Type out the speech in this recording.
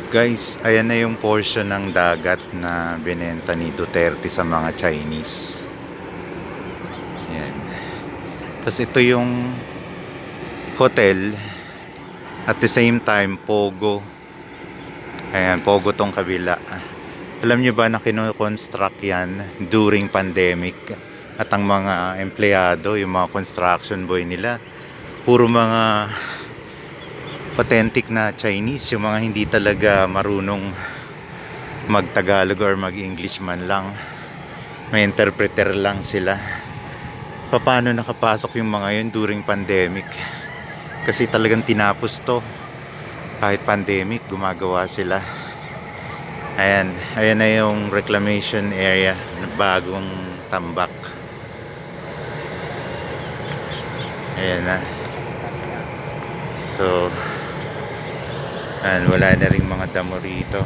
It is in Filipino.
Guys, ayan na yung portion ng dagat na binenta ni Duterte sa mga Chinese. Ayan. Tapos ito yung hotel. At the same time, Pogo. Ayan, Pogo tong kabila. Alam nyo ba na kino-construct yan during pandemic? At ang mga empleyado, yung mga construction boy nila, puro mga authentic na Chinese, yung mga hindi talaga marunong mag-Tagalog or mag-English man lang. May interpreter lang sila. Paano nakapasok yung mga yun during pandemic? Kasi talagang tinapos to. Kahit pandemic, gumagawa sila. Ayan, ayan na yung reclamation area, bagong tambak. Ayan na. So, ayan, wala na rin mga damo rito.